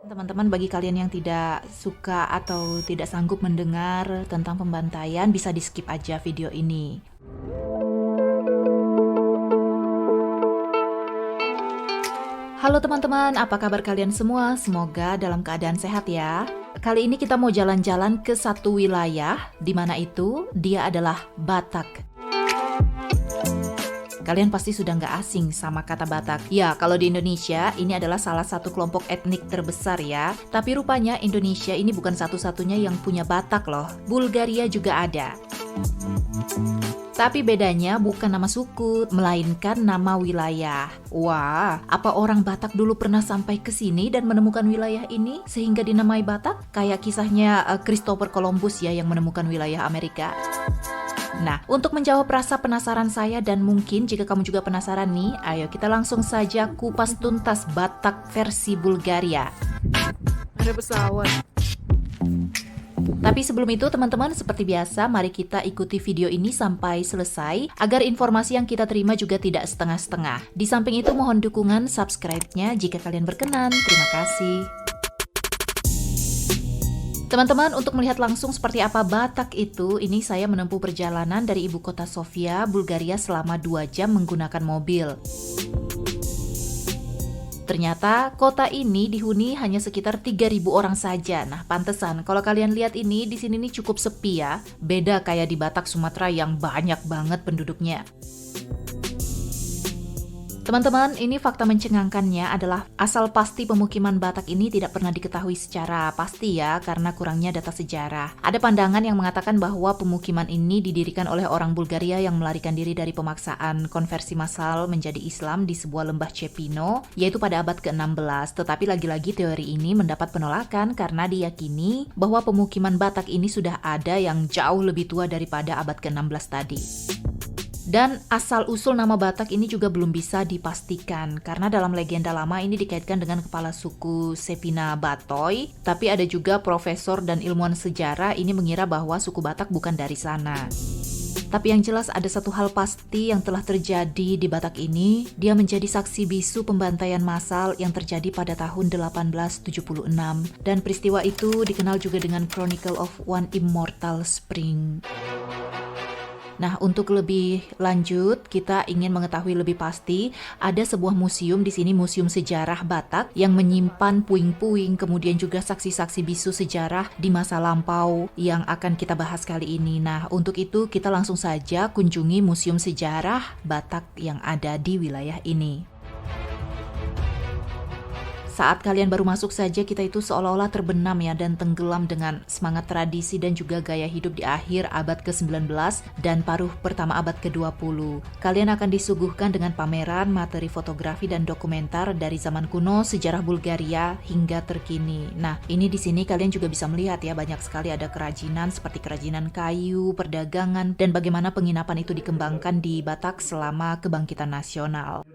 Teman-teman, bagi kalian yang tidak suka atau tidak sanggup mendengar tentang pembantaian, bisa di-skip aja video ini. Halo teman-teman, apa kabar kalian semua? Semoga dalam keadaan sehat ya. Kali ini kita mau jalan-jalan ke satu wilayah, di mana itu dia adalah Batak. Kalian pasti sudah nggak asing sama kata Batak. Ya, kalau di Indonesia, ini adalah salah satu kelompok etnik terbesar ya. Tapi rupanya Indonesia ini bukan satu-satunya yang punya Batak loh. Bulgaria juga ada. Tapi bedanya bukan nama suku, melainkan nama wilayah. Wah, apa orang Batak dulu pernah sampai ke sini dan menemukan wilayah ini sehingga dinamai Batak? Kayak kisahnya Christopher Columbus ya yang menemukan wilayah Amerika. Nah, untuk menjawab rasa penasaran saya dan mungkin jika kamu juga penasaran nih, ayo kita langsung saja kupas tuntas Batak versi Bulgaria. Ada pesawat. Tapi sebelum itu teman-teman, seperti biasa mari kita ikuti video ini sampai selesai agar informasi yang kita terima juga tidak setengah-setengah. Di samping itu mohon dukungan subscribe-nya jika kalian berkenan. Terima kasih. Teman-teman, untuk melihat langsung seperti apa Batak itu, ini saya menempuh perjalanan dari ibu kota Sofia, Bulgaria selama 2 jam menggunakan mobil. Ternyata kota ini dihuni hanya sekitar 3.000 orang saja. Nah, pantesan kalau kalian lihat ini di sini nih cukup sepi ya. Beda kayak di Batak Sumatera yang banyak banget penduduknya. Teman-teman, ini fakta mencengangkannya adalah asal pasti pemukiman Batak ini tidak pernah diketahui secara pasti ya, karena kurangnya data sejarah. Ada pandangan yang mengatakan bahwa pemukiman ini didirikan oleh orang Bulgaria yang melarikan diri dari pemaksaan konversi massal menjadi Islam di sebuah lembah Cepino, yaitu pada abad ke-16. Tetapi lagi-lagi teori ini mendapat penolakan karena diyakini bahwa pemukiman Batak ini sudah ada yang jauh lebih tua daripada abad ke-16 tadi. Dan asal-usul nama Batak ini juga belum bisa dipastikan karena dalam legenda lama ini dikaitkan dengan kepala suku Sepina Batoy, tapi ada juga profesor dan ilmuwan sejarah ini mengira bahwa suku Batak bukan dari sana. Tapi yang jelas ada satu hal pasti yang telah terjadi di Batak ini, dia menjadi saksi bisu pembantaian massal yang terjadi pada tahun 1876 dan peristiwa itu dikenal juga dengan Chronicle of One Immortal Spring. Nah, untuk lebih lanjut, kita ingin mengetahui lebih pasti, ada sebuah museum di sini, Museum Sejarah Batak, yang menyimpan puing-puing, kemudian juga saksi-saksi bisu sejarah di masa lampau yang akan kita bahas kali ini. Nah, untuk itu kita langsung saja kunjungi Museum Sejarah Batak yang ada di wilayah ini. Saat kalian baru masuk saja, kita itu seolah-olah terbenam ya dan tenggelam dengan semangat tradisi dan juga gaya hidup di akhir abad ke-19 dan paruh pertama abad ke-20. Kalian akan disuguhkan dengan pameran, materi fotografi dan dokumenter dari zaman kuno, sejarah Bulgaria hingga terkini. Nah, ini di sini kalian juga bisa melihat ya, banyak sekali ada kerajinan seperti kerajinan kayu, perdagangan, dan bagaimana penginapan itu dikembangkan di Batak selama kebangkitan nasional.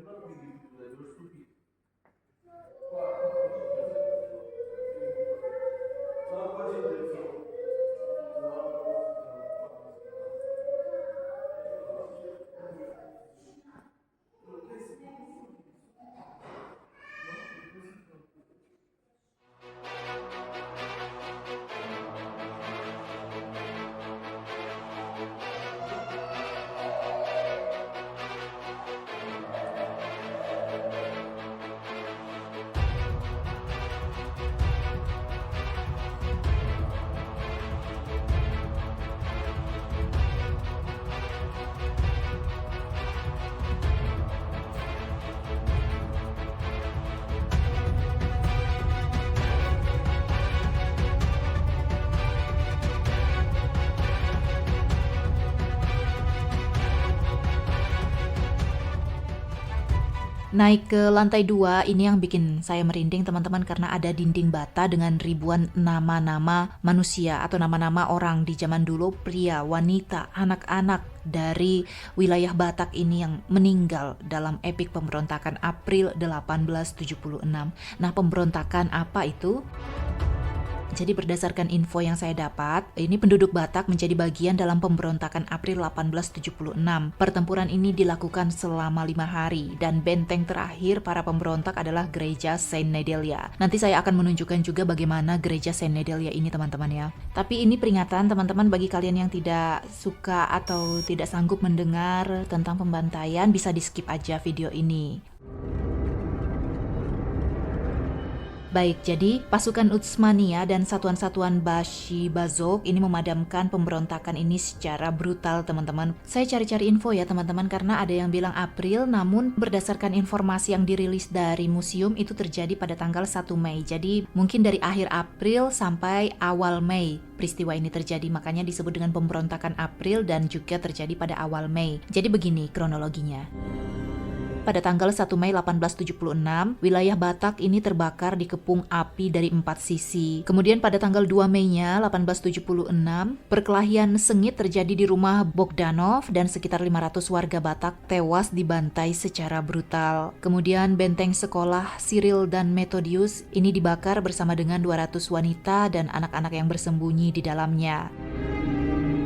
Naik ke lantai 2 ini yang bikin saya merinding teman-teman, karena ada dinding bata dengan ribuan nama-nama manusia atau nama-nama orang di zaman dulu, pria, wanita, anak-anak dari wilayah Batak ini yang meninggal dalam epik pemberontakan April 1876. Nah, pemberontakan apa itu? Jadi berdasarkan info yang saya dapat, ini penduduk Batak menjadi bagian dalam pemberontakan April 1876. Pertempuran ini dilakukan selama 5 hari dan benteng terakhir para pemberontak adalah gereja Saint Nedelya. Nanti saya akan menunjukkan juga bagaimana gereja Saint Nedelya ini teman-teman ya. Tapi ini peringatan teman-teman bagi kalian yang tidak suka atau tidak sanggup mendengar tentang pembantaian, bisa di skip aja video ini. Baik, jadi pasukan Utsmania dan satuan-satuan Bashi Bazok ini memadamkan pemberontakan ini secara brutal teman-teman. Saya cari-cari info ya teman-teman karena ada yang bilang April, namun berdasarkan informasi yang dirilis dari museum itu terjadi pada tanggal 1 Mei. Jadi mungkin dari akhir April sampai awal Mei peristiwa ini terjadi, makanya disebut dengan pemberontakan April dan juga terjadi pada awal Mei. Jadi begini kronologinya. Pada tanggal 1 Mei 1876, wilayah Batak ini terbakar dikepung api dari 4 sisi. Kemudian pada tanggal 2 Mei-nya 1876, perkelahian sengit terjadi di rumah Bogdanov dan sekitar 500 warga Batak tewas dibantai secara brutal. Kemudian benteng sekolah Cyril dan Methodius ini dibakar bersama dengan 200 wanita dan anak-anak yang bersembunyi di dalamnya.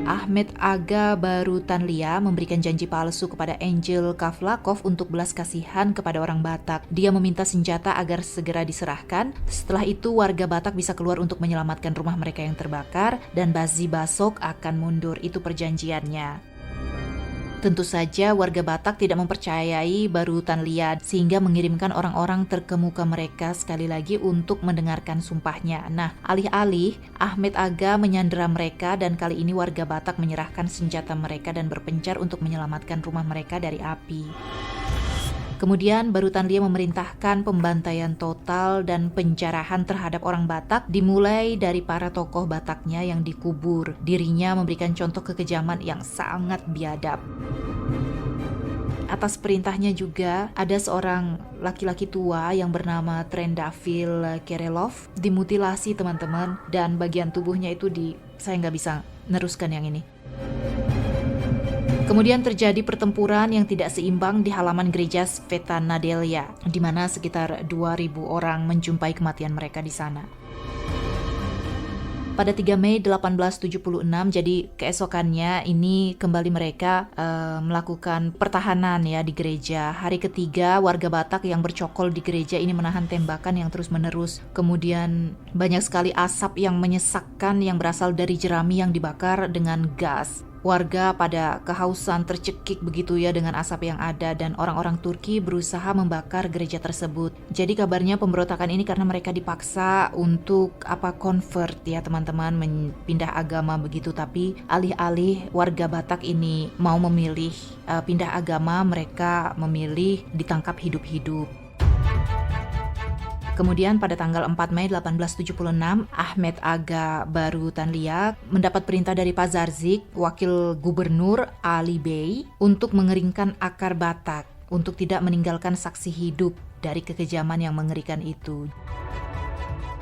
Ahmed Aga Barutanlia memberikan janji palsu kepada Angel Kavlakov untuk belas kasihan kepada orang Batak. Dia meminta senjata agar segera diserahkan. Setelah itu warga Batak bisa keluar untuk menyelamatkan rumah mereka yang terbakar dan Bazi Basok akan mundur. Itu perjanjiannya. Tentu saja warga Batak tidak mempercayai Barutanlia sehingga mengirimkan orang-orang terkemuka mereka sekali lagi untuk mendengarkan sumpahnya. Nah, alih-alih Ahmed Aga menyandera mereka dan kali ini warga Batak menyerahkan senjata mereka dan berpencar untuk menyelamatkan rumah mereka dari api. Kemudian Barutanlia memerintahkan pembantaian total dan penjarahan terhadap orang Batak dimulai dari para tokoh Bataknya yang dikubur. Dirinya memberikan contoh kekejaman yang sangat biadab. Atas perintahnya juga ada seorang laki-laki tua yang bernama Trendafil Kerelov dimutilasi teman-teman dan bagian tubuhnya itu saya nggak bisa neruskan yang ini. Kemudian terjadi pertempuran yang tidak seimbang di halaman gereja Sveta Nedelya, di mana sekitar 2.000 orang menjumpai kematian mereka di sana. Pada 3 Mei 1876, jadi keesokannya ini kembali mereka melakukan pertahanan ya di gereja. Hari ketiga warga Batak yang bercokol di gereja ini menahan tembakan yang terus-menerus. Kemudian banyak sekali asap yang menyesakkan yang berasal dari jerami yang dibakar dengan gas. Warga pada kehausan tercekik begitu ya dengan asap yang ada dan orang-orang Turki berusaha membakar gereja tersebut. Jadi kabarnya pemberontakan ini karena mereka dipaksa untuk convert ya teman-teman, pindah agama begitu, tapi alih-alih warga Batak ini mau memilih pindah agama, mereka memilih ditangkap hidup-hidup. Kemudian pada tanggal 4 Mei 1876, Ahmed Aga Barutanlia mendapat perintah dari Pak Zarzik, wakil gubernur Ali Bey, untuk mengeringkan akar Batak, untuk tidak meninggalkan saksi hidup dari kekejaman yang mengerikan itu.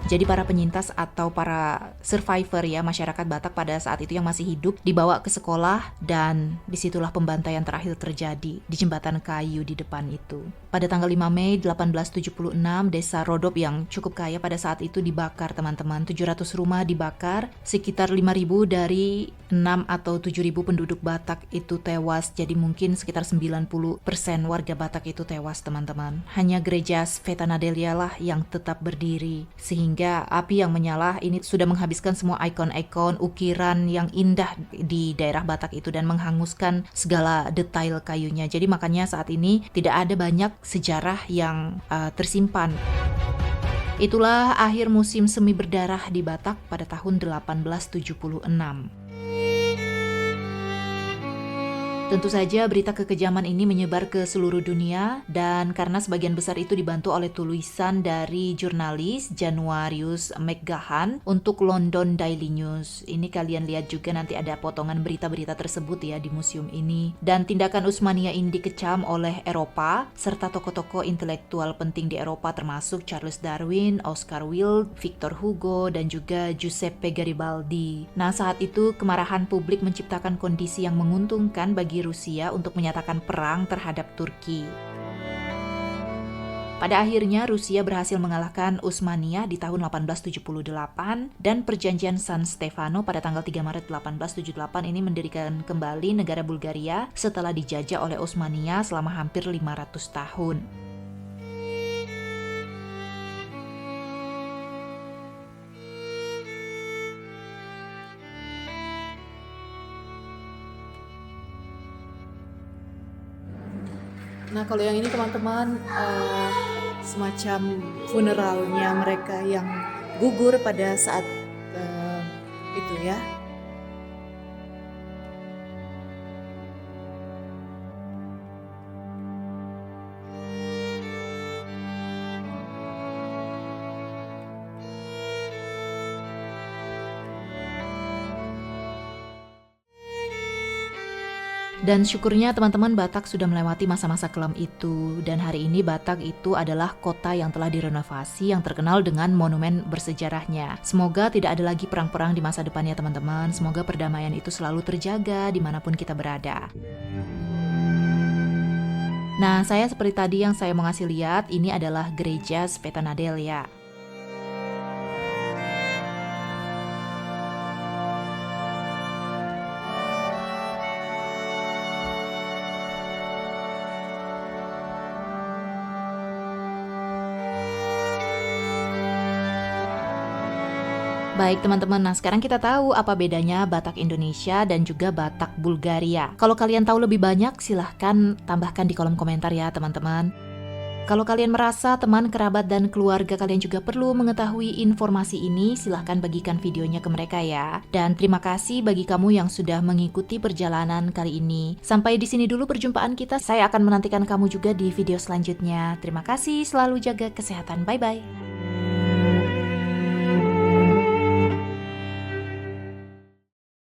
Jadi para penyintas atau para survivor ya masyarakat Batak pada saat itu yang masih hidup dibawa ke sekolah dan disitulah pembantaian terakhir terjadi di jembatan kayu di depan itu. Pada tanggal 5 Mei 1876, desa Rodop yang cukup kaya pada saat itu dibakar teman-teman. 700 rumah dibakar, sekitar 5.000 dari 6 atau 7.000 penduduk Batak itu tewas. Jadi mungkin sekitar 90% warga Batak itu tewas teman-teman. Hanya gereja Sveta Nedelya lah yang tetap berdiri. Sehingga api yang menyala ini sudah menghabiskan semua ikon-ikon ukiran yang indah di daerah Batak itu dan menghanguskan segala detail kayunya. Jadi makanya saat ini tidak ada banyak sejarah yang tersimpan. Itulah akhir musim semi berdarah di Batak pada tahun 1876. Tentu saja berita kekejaman ini menyebar ke seluruh dunia dan karena sebagian besar itu dibantu oleh tulisan dari jurnalis Januarius McGahan untuk London Daily News. Ini kalian lihat juga nanti ada potongan berita-berita tersebut ya di museum ini. Dan tindakan Utsmania ini dikecam oleh Eropa serta tokoh-tokoh intelektual penting di Eropa termasuk Charles Darwin, Oscar Wilde, Victor Hugo dan juga Giuseppe Garibaldi. Nah, saat itu kemarahan publik menciptakan kondisi yang menguntungkan bagi Rusia untuk menyatakan perang terhadap Turki. Pada akhirnya Rusia berhasil mengalahkan Utsmaniyah di tahun 1878 dan perjanjian San Stefano pada tanggal 3 Maret 1878 ini mendirikan kembali negara Bulgaria setelah dijajah oleh Utsmaniyah selama hampir 500 tahun. Nah, kalau yang ini teman-teman semacam funeralnya mereka yang gugur pada saat itu ya. Dan syukurnya teman-teman Batak sudah melewati masa-masa kelam itu. Dan hari ini Batak itu adalah kota yang telah direnovasi yang terkenal dengan monumen bersejarahnya. Semoga tidak ada lagi perang-perang di masa depannya teman-teman. Semoga perdamaian itu selalu terjaga dimanapun kita berada. Nah, saya seperti tadi yang saya mau ngasih lihat, ini adalah gereja Spetanadelja. Baik teman-teman, nah sekarang kita tahu apa bedanya Batak Indonesia dan juga Batak Bulgaria. Kalau kalian tahu lebih banyak, silahkan tambahkan di kolom komentar ya teman-teman. Kalau kalian merasa teman, kerabat, dan keluarga kalian juga perlu mengetahui informasi ini, silahkan bagikan videonya ke mereka ya. Dan terima kasih bagi kamu yang sudah mengikuti perjalanan kali ini. Sampai di sini dulu perjumpaan kita, saya akan menantikan kamu juga di video selanjutnya. Terima kasih, selalu jaga kesehatan, bye-bye.